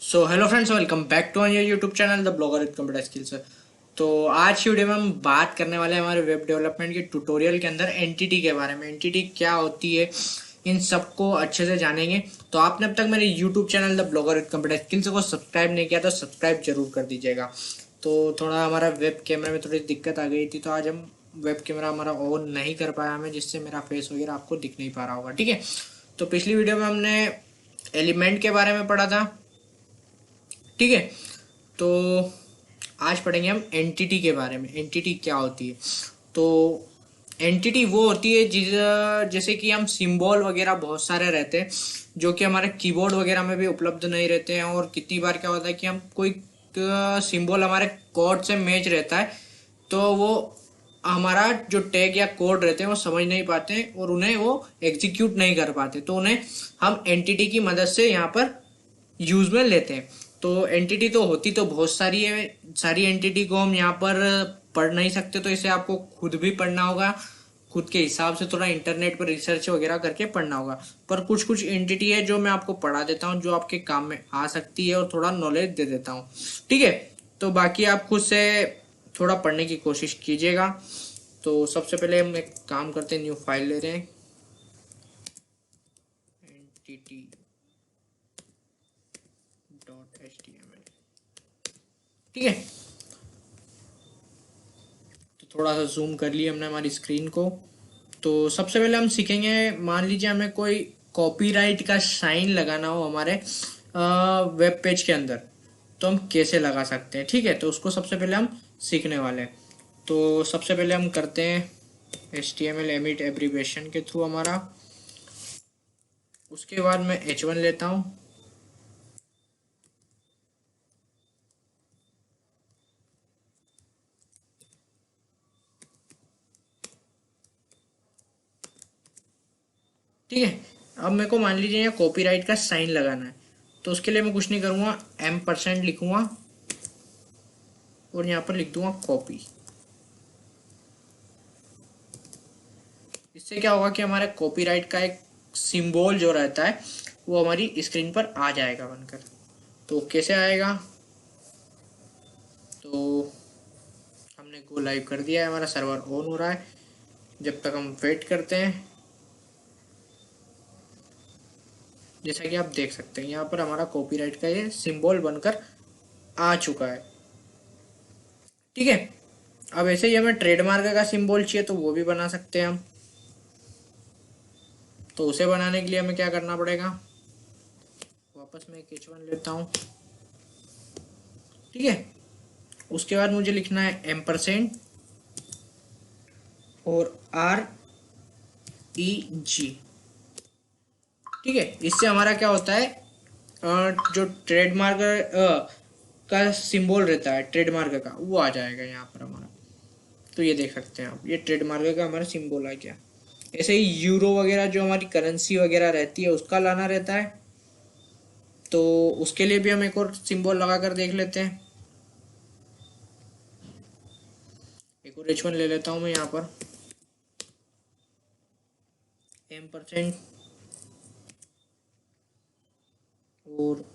So hello friends, welcome back to your YouTube channel the blogger with computer skills. तो आज की video में हम बात करने वाले हैं हमारे वेब डेवलपमेंट के ट्यूटोरियल के अंदर एंटिटी के बारे में। एंटिटी क्या होती है, इन सबको अच्छे से जानेंगे। तो आपने अब तक मेरे YouTube channel the blogger with computer skills को सब्सक्राइब नहीं किया तो सब्सक्राइब जरूर कर दीजिएगा। तो थोड़ा हमारा वेब कैमरा में थोड़ी दिक्कत आ गई थी, तो आज हम वेब कैमरा हमारा ऑन नहीं कर पाया हमें, जिससे मेरा फेस वगैरह आपको दिख नहीं पा रहा होगा। ठीक है, तो पिछली वीडियो में हमने एलिमेंट के बारे में पढ़ा था। ठीक है, तो आज पढ़ेंगे हम एंटिटी के बारे में। एंटिटी क्या होती है? तो एंटिटी वो होती है जैसे कि हम सिंबल वगैरह बहुत सारे रहते हैं जो कि हमारे कीबोर्ड वगैरह में भी उपलब्ध नहीं रहते हैं। और कितनी बार क्या होता है कि हम कोई सिंबल हमारे कोड से मैच रहता है, तो वो हमारा जो टैग या कोड रहते हैं वो समझ नहीं पाते और उन्हें वो एग्जीक्यूट नहीं कर पाते। तो उन्हें हम एंटिटी की मदद से यहाँ पर यूज में लेते हैं। तो एंटिटी तो होती तो बहुत सारी है, सारी एंटिटी को हम यहाँ पर पढ़ नहीं सकते, तो इसे आपको खुद भी पढ़ना होगा, खुद के हिसाब से थोड़ा इंटरनेट पर रिसर्च वगैरह करके पढ़ना होगा। पर कुछ कुछ एंटिटी है जो मैं आपको पढ़ा देता हूँ, जो आपके काम में आ सकती है और थोड़ा नॉलेज दे देता हूँ। ठीक है, तो बाकी आप खुद से थोड़ा पढ़ने की कोशिश कीजिएगा। तो सबसे पहले हम एक काम करते हैं, न्यू फाइल ले रहे हैं, एंटिटी .html। ठीक है, तो थोड़ा सा जूम कर लिया हमने हमारी स्क्रीन को। तो सबसे पहले हम सीखेंगे, मान लीजिए हमें कोई कॉपीराइट का साइन लगाना हो हमारे वेब पेज के अंदर, तो हम कैसे लगा सकते हैं। ठीक है, तो उसको सबसे पहले हम सीखने वाले हैं। तो सबसे पहले हम करते हैं HTML एमिट एब्रीविएशन के थ्रू हमारा। उसके बाद मैं H1 लेता हूँ। ठीक है, अब मेरे को मान लीजिए यहाँ कॉपीराइट का साइन लगाना है, तो उसके लिए मैं कुछ नहीं करूँगा, M% लिखूंगा और यहाँ पर लिख दूंगा कॉपी। इससे क्या होगा कि हमारे कॉपीराइट का एक सिंबल जो रहता है वो हमारी स्क्रीन पर आ जाएगा बनकर। तो कैसे आएगा? तो हमने गो लाइव कर दिया है, हमारा सर्वर ऑन हो रहा है। जब तक हम वेट करते हैं, जैसा कि आप देख सकते हैं यहाँ पर हमारा कॉपीराइट का ये सिंबल बनकर आ चुका है। ठीक है, अब ऐसे ही हमें ट्रेडमार्क का सिंबल चाहिए तो वो भी बना सकते हैं हम। तो उसे बनाने के लिए हमें क्या करना पड़ेगा, वापस मैं एक H1 लेता हूँ। ठीक है, उसके बाद मुझे लिखना है M% और REG। ठीक है, इससे हमारा क्या होता है, जो ट्रेडमार्क का सिंबल रहता है ट्रेडमार्क का, वो आ जाएगा यहाँ पर हमारा। तो ये देख सकते हैं आप, ये ट्रेडमार्क का हमारा सिंबल आ गया। ऐसे ही यूरो वगैरह जो हमारी करेंसी वगैरह रहती है उसका लाना रहता है, तो उसके लिए भी हम एक और सिंबल लगा कर देख लेते हैं। एक और H1 ले लेता हूँ मैं यहाँ पर, M% और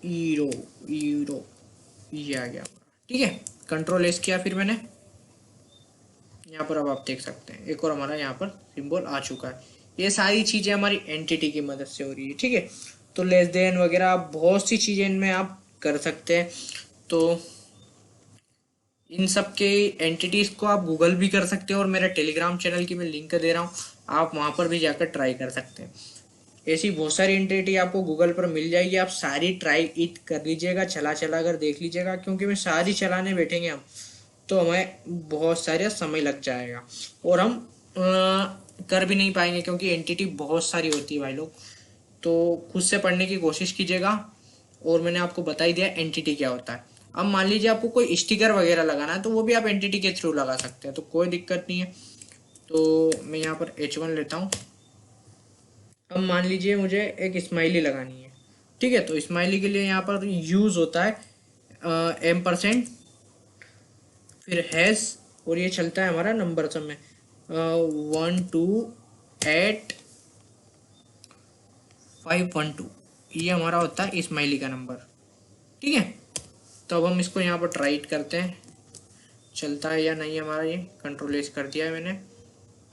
ईरो यूरो, ये आ गया। ठीक है, कंट्रोल एस किया फिर मैंने, यहाँ पर अब आप देख सकते हैं एक और हमारा यहाँ पर सिंबल आ चुका है। ये सारी चीजें हमारी एंटिटी की मदद से हो रही है। ठीक है, तो लेस देन वगैरह बहुत सी चीजें इनमें आप कर सकते हैं। तो इन सब के एंटिटीज को आप गूगल भी कर सकते हैं और मेरे टेलीग्राम चैनल की मैं लिंक दे रहा हूँ, आप वहां पर भी जाकर ट्राई कर सकते हैं। ऐसी बहुत सारी एंटिटी आपको गूगल पर मिल जाएगी, आप सारी ट्राई इट कर लीजिएगा, चला चला कर देख लीजिएगा, क्योंकि मैं सारी चलाने बैठेंगे हम तो हमें बहुत सारा समय लग जाएगा और हम कर भी नहीं पाएंगे, क्योंकि एंटिटी बहुत सारी होती है भाई लोग। तो खुद से पढ़ने की कोशिश कीजिएगा। और मैंने आपको बता ही दिया एंटिटी क्या होता है। अब मान लीजिए आपको कोई स्टिकर वगैरह लगाना है, तो वो भी आप एंटिटी के थ्रू लगा सकते हैं, तो कोई दिक्कत नहीं है। तो मैं यहाँ पर H1 लेता हूँ। अब मान लीजिए मुझे एक स्माइली लगानी है। ठीक है, तो स्माइली के लिए यहाँ पर यूज होता है M%, फिर हैश, और ये चलता है हमारा नंबर सब में 128 512। ये हमारा होता है स्माइली का नंबर। ठीक है, तो अब हम इसको यहाँ पर ट्राई करते हैं चलता है या नहीं हमारा। ये कंट्रोल एस कर दिया है मैंने,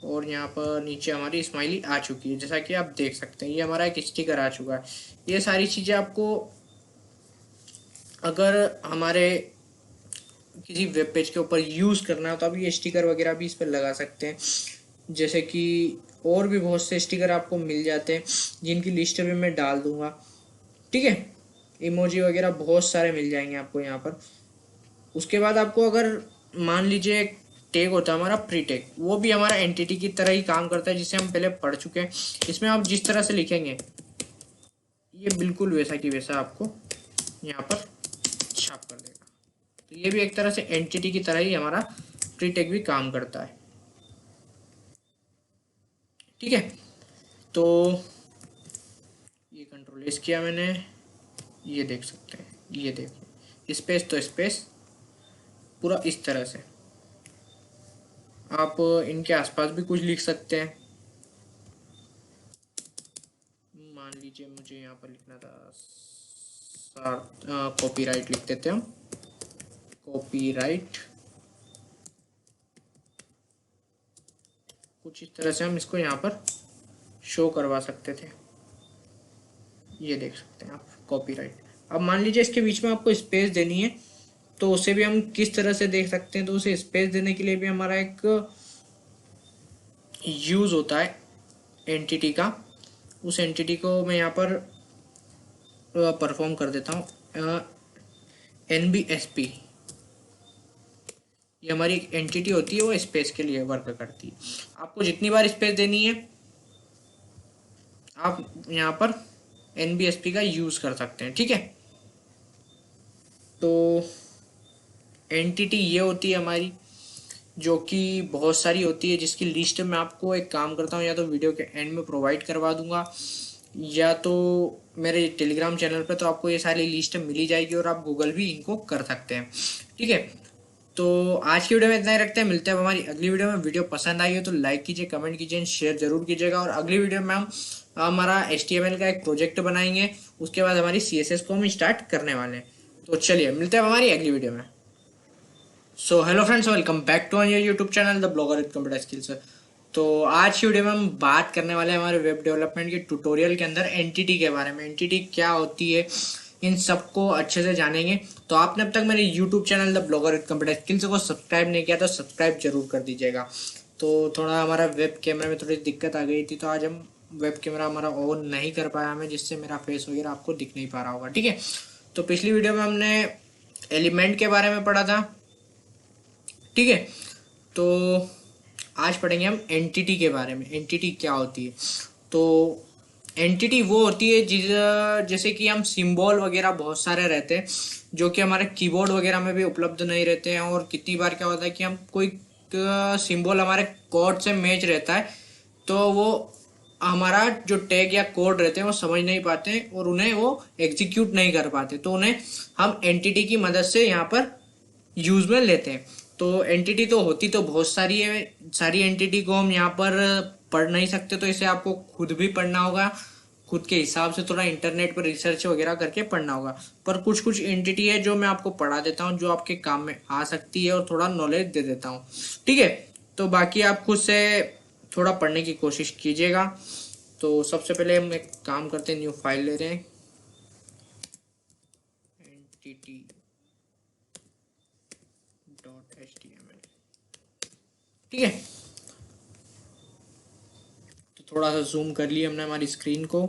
और यहाँ पर नीचे हमारी स्माइली आ चुकी है, जैसा कि आप देख सकते हैं। ये हमारा एक स्टिकर आ चुका है। ये सारी चीज़ें आपको अगर हमारे किसी वेब पेज के ऊपर यूज़ करना है तो आप ये स्टिकर वगैरह भी इस पर लगा सकते हैं। जैसे कि और भी बहुत से स्टिकर आपको मिल जाते हैं जिनकी लिस्ट भी मैं डाल दूंगा। ठीक है, इमोजी वगैरह बहुत सारे मिल जाएंगे आपको यहाँ पर। उसके बाद आपको अगर मान लीजिए एक टैग होता है हमारा प्री टैग, वो भी हमारा एंटिटी की तरह ही काम करता है, जिसे हम पहले पढ़ चुके हैं। इसमें आप जिस तरह से लिखेंगे ये बिल्कुल वैसा की वैसा आपको यहाँ पर छाप कर देगा। तो ये भी एक तरह से एंटिटी की तरह ही हमारा प्री टैग भी काम करता है। ठीक है, तो ये कंट्रोल एस किया मैंने, ये देख सकते हैं, ये देखो स्पेस तो स्पेस पूरा इस तरह से। आप इनके आसपास भी कुछ लिख सकते हैं। मान लीजिए मुझे यहाँ पर लिखना था कॉपीराइट, लिख देते हैं हम कॉपीराइट। कुछ इस तरह से हम इसको यहाँ पर शो करवा सकते थे। ये देख सकते हैं आप कॉपीराइट। अब मान लीजिए इसके बीच में आपको स्पेस देनी है, तो उसे भी हम किस तरह से देख सकते हैं। तो उसे स्पेस देने के लिए भी हमारा एक यूज होता है एंटिटी का। उस एंटिटी को मैं यहाँ पर परफॉर्म कर देता हूँ। NBSP, ये हमारी एक एंटिटी होती है, वो स्पेस के लिए वर्क करती है। आपको जितनी बार स्पेस देनी है आप यहाँ पर NBSP का यूज कर सकते हैं। ठीक है, तो एंटिटी ये होती है हमारी, जो कि बहुत सारी होती है, जिसकी लिस्ट मैं आपको एक काम करता हूँ, या तो वीडियो के एंड में प्रोवाइड करवा दूंगा, या तो मेरे टेलीग्राम चैनल पर तो आपको ये सारी लिस्ट मिली जाएगी, और आप गूगल भी इनको कर सकते हैं। ठीक है, तो आज की वीडियो में इतना ही रखते हैं। मिलते हैं हमारी अगली वीडियो में। वीडियो पसंद आई हो तो लाइक कीजिए, कमेंट कीजिए, शेयर जरूर कीजिएगा। और अगली वीडियो में हम हमारा HTML का एक प्रोजेक्ट बनाएंगे, उसके बाद हमारी CSS को हम स्टार्ट करने वाले हैं। तो चलिए मिलते हैं हमारी अगली वीडियो में। So hello friends, welcome back to your YouTube channel the blogger with computer skills. तो आज की वीडियो में हम बात करने वाले हैं हमारे वेब डेवलपमेंट के ट्यूटोरियल के अंदर एंटिटी के बारे में। एंटिटी क्या होती है, इन सबको अच्छे से जानेंगे। तो आपने अब तक मेरे YouTube channel the blogger with computer skills को सब्सक्राइब नहीं किया तो सब्सक्राइब जरूर कर दीजिएगा। तो थोड़ा हमारा वेब कैमरा में थोड़ी दिक्कत आ गई थी, तो आज हम वेब कैमरा हमारा ऑन नहीं कर पाया हमें, जिससे मेरा फेस वगैरह आपको दिख नहीं पा रहा होगा। ठीक है, तो पिछली वीडियो में हमने एलिमेंट के बारे में पढ़ा था। ठीक है, तो आज पढ़ेंगे हम एंटिटी के बारे में। एंटिटी क्या होती है? तो एंटिटी वो होती है जैसे कि हम सिंबल वगैरह बहुत सारे रहते हैं जो कि हमारे कीबोर्ड वगैरह में भी उपलब्ध नहीं रहते हैं। और कितनी बार क्या होता है कि हम कोई सिंबल हमारे कोड से मैच रहता है, तो वो हमारा जो टैग या कोड रहते हैं वो समझ नहीं पाते और उन्हें वो एग्जीक्यूट नहीं कर पाते। तो उन्हें हम एंटिटी की मदद से यहाँ पर यूज में लेते हैं। तो एंटिटी तो होती तो बहुत सारी है, सारी एंटिटी को हम यहाँ पर पढ़ नहीं सकते, तो इसे आपको खुद भी पढ़ना होगा, खुद के हिसाब से थोड़ा इंटरनेट पर रिसर्च वगैरह करके पढ़ना होगा। पर कुछ कुछ एंटिटी है जो मैं आपको पढ़ा देता हूँ, जो आपके काम में आ सकती है, और थोड़ा नॉलेज दे देता हूँ। ठीक है, तो बाकी आप खुद से थोड़ा पढ़ने की कोशिश कीजिएगा। तो सबसे पहले हम एक काम करते हैं, न्यू फाइल ले रहे हैं, एंटिटी .html। ठीक है, तो थोड़ा सा जूम कर लिया हमने हमारी स्क्रीन को।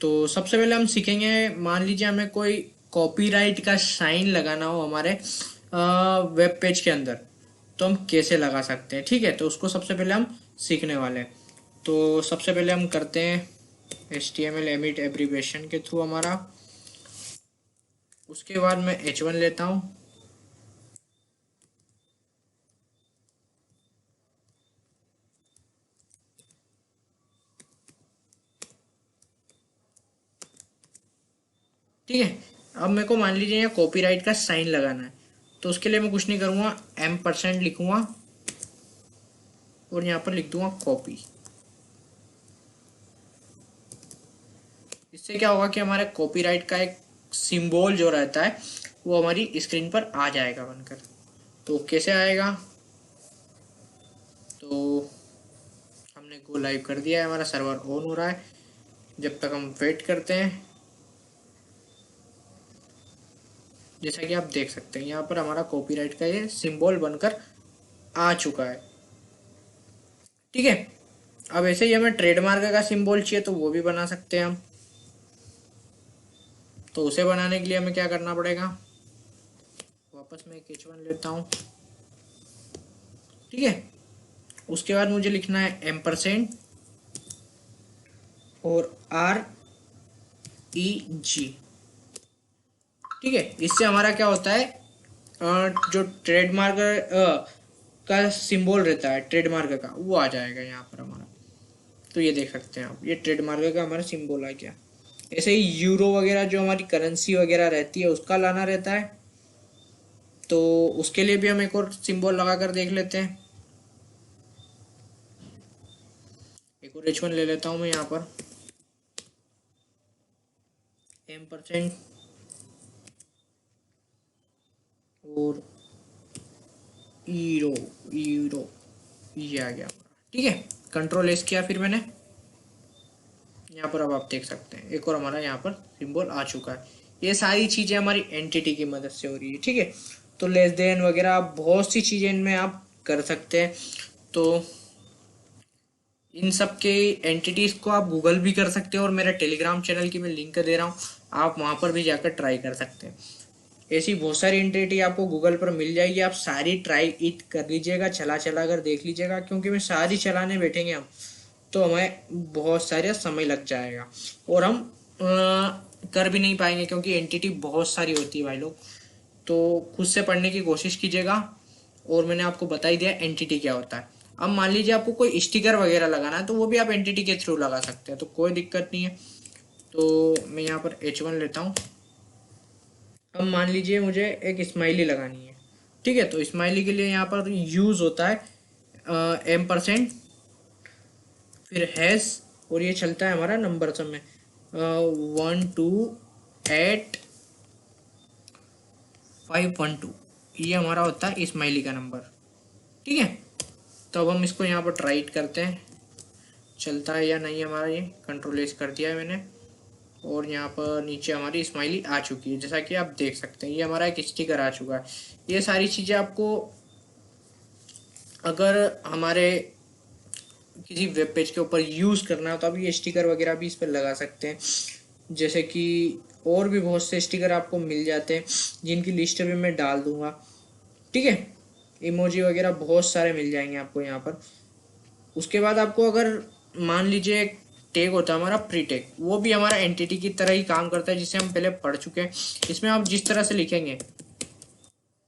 तो सबसे पहले हम सीखेंगे, मान लीजिए हमें कोई कॉपीराइट का साइन लगाना हो हमारे वेब पेज के अंदर, तो हम कैसे लगा सकते हैं। ठीक है, तो उसको सबसे पहले हम सीखने वाले हैं। तो सबसे पहले हम करते हैं HTML एमिट एब्रीविएशन के थ्रू हमारा। उसके बाद मैं H1 लेता हूँ, ठीक है। अब मेरे को मान लीजिए यहाँ कॉपीराइट का साइन लगाना है, तो उसके लिए मैं कुछ नहीं करूँगा, M% लिखूँगा और यहाँ पर लिख दूंगा कॉपी। इससे क्या होगा कि हमारे कॉपीराइट का एक सिंबल जो रहता है वो हमारी स्क्रीन पर आ जाएगा बनकर। तो कैसे आएगा, तो हमने गो लाइव कर दिया है, हमारा सर्वर ऑन हो रहा है। जब तक हम वेट करते हैं, जैसा कि आप देख सकते हैं यहाँ पर हमारा कॉपीराइट का ये सिंबल बनकर आ चुका है। ठीक है, अब ऐसे ही हमें ट्रेडमार्क का सिंबल चाहिए तो वो भी बना सकते हैं हम। तो उसे बनाने के लिए हमें क्या करना पड़ेगा, वापस मैं एक H1 लेता हूँ। ठीक है, उसके बाद मुझे लिखना है एम्परसेंड और REG। ठीक है, इससे हमारा क्या होता है, जो ट्रेडमार्क का सिंबल रहता है ट्रेडमार्क का वो आ जाएगा यहाँ पर हमारा। तो ये देख सकते हैं आप, ये ट्रेडमार्क का हमारा सिंबल आ गया। ऐसे ही यूरो वगैरह जो हमारी करेंसी वगैरह रहती है उसका लाना रहता है, तो उसके लिए भी हम एक और सिंबल लगा कर देख लेते हैं। एक और H1 ले लेता हूँ मैं यहाँ पर, M% और ईरो ईरो, ये आ गया। ठीक है, कंट्रोल एस किया फिर मैंने, यहाँ पर अब आप देख सकते हैं एक और हमारा यहाँ पर सिंबल आ चुका है। ये सारी चीज़ें हमारी एंटिटी की मदद से हो रही है। ठीक है, तो लेस देन वगैरह बहुत सी चीज़ें इनमें आप कर सकते हैं। तो इन सब के एंटिटीज़ को आप गूगल भी कर सकते हैं और मेरे टेलीग्राम चैनल की मैं लिंक दे रहा हूँ, आप वहाँ पर भी जाकर ट्राई कर सकते हैं। ऐसी बहुत सारी एंटिटी आपको गूगल पर मिल जाएगी, आप सारी ट्राई इट कर लीजिएगा, चला कर देख लीजिएगा, क्योंकि मैं सारी चलाने बैठेंगे हम तो हमें बहुत सारा समय लग जाएगा और हम कर भी नहीं पाएंगे, क्योंकि एंटिटी बहुत सारी होती है भाई लोग। तो खुद से पढ़ने की कोशिश कीजिएगा। और मैंने आपको बता ही दिया एंटिटी क्या होता है। अब मान लीजिए आपको कोई स्टिकर वगैरह लगाना है तो वो भी आप एंटिटी के थ्रू लगा सकते हैं, तो कोई दिक्कत नहीं है। तो मैं यहाँ पर H1 लेता हूँ। अब मान लीजिए मुझे एक स्माइली लगानी है। ठीक है, तो स्माइली के लिए यहाँ पर यूज होता है M%, फिर हैश, और ये चलता है हमारा नंबर सब में 128512, ये हमारा होता है स्माइली का नंबर। ठीक है, तो अब हम इसको यहाँ पर ट्राई करते हैं चलता है या नहीं हमारा। ये कंट्रोल एस कर दिया है मैंने और यहाँ पर नीचे हमारी स्माइली आ चुकी है, जैसा कि आप देख सकते हैं ये हमारा एक स्टिकर आ चुका है। ये सारी चीज़ें आपको अगर हमारे किसी वेब पेज के ऊपर यूज़ करना है तो आप ये स्टिकर वगैरह भी इस पर लगा सकते हैं। जैसे कि और भी बहुत से स्टिकर आपको मिल जाते हैं जिनकी लिस्ट भी मैं डाल दूंगा। ठीक है, इमोजी वगैरह बहुत सारे मिल जाएंगे आपको यहाँ पर। उसके बाद आपको अगर मान लीजिए एक टैग होता है हमारा प्री टैग, वो भी हमारा एंटिटी की तरह ही काम करता है, जिसे हम पहले पढ़ चुके हैं। इसमें आप जिस तरह से लिखेंगे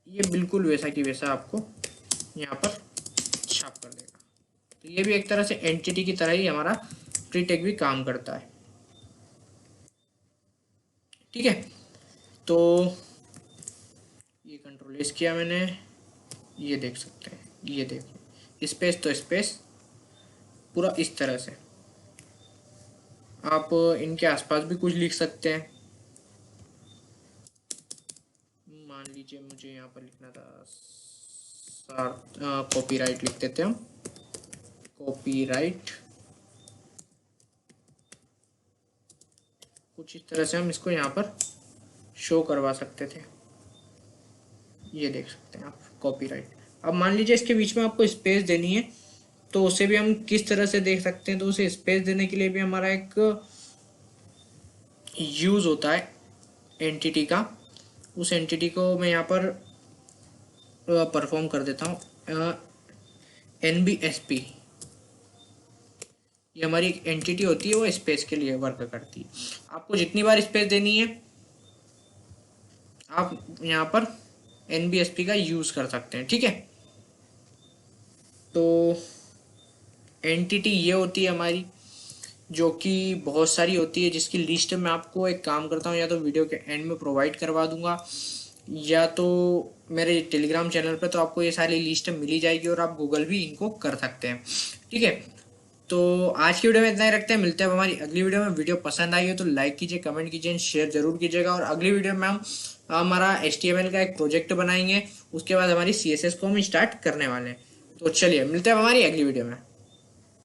ये बिल्कुल वैसा की वैसा आपको यहाँ पर छाप कर देगा। तो ये भी एक तरह से एंटिटी की तरह ही हमारा प्री टैग भी काम करता है। ठीक है, तो ये कंट्रोल एस किया मैंने, ये देख सकते हैं, ये देखो स्पेस तो स्पेस पूरा इस तरह से। आप इनके आसपास भी कुछ लिख सकते हैं। मान लीजिए मुझे यहाँ पर लिखना था कॉपीराइट, लिख देते हैं हम कॉपीराइट। कुछ इस तरह से हम इसको यहाँ पर शो करवा सकते थे, ये देख सकते हैं आप कॉपीराइट। अब मान लीजिए इसके बीच में आपको स्पेस देनी है तो उसे भी हम किस तरह से देख सकते हैं। तो उसे स्पेस देने के लिए भी हमारा एक यूज होता है एंटिटी का। उस एंटिटी को मैं यहाँ पर परफॉर्म कर देता हूँ, NBSP। ये हमारी एक एंटिटी होती है, वो स्पेस के लिए वर्क करती है। आपको जितनी बार स्पेस देनी है आप यहाँ पर NBSP का यूज कर सकते हैं। ठीक है, तो एंटिटी ये होती है हमारी, जो कि बहुत सारी होती है, जिसकी लिस्ट मैं आपको एक काम करता हूँ या तो वीडियो के एंड में प्रोवाइड करवा दूंगा या तो मेरे टेलीग्राम चैनल पर, तो आपको ये सारी लिस्ट मिली जाएगी और आप गूगल भी इनको कर सकते हैं। ठीक है, तो आज की वीडियो में इतना ही रखते हैं, मिलते हैं अब हमारी अगली वीडियो में। वीडियो पसंद आई हो तो लाइक कीजिए, कमेंट कीजिए, शेयर जरूर कीजिएगा। और अगली वीडियो में हम हमारा HTML का एक प्रोजेक्ट बनाएंगे, उसके बाद हमारी CSS को हम स्टार्ट करने वाले हैं। तो चलिए मिलते हैं अब हमारी अगली वीडियो में।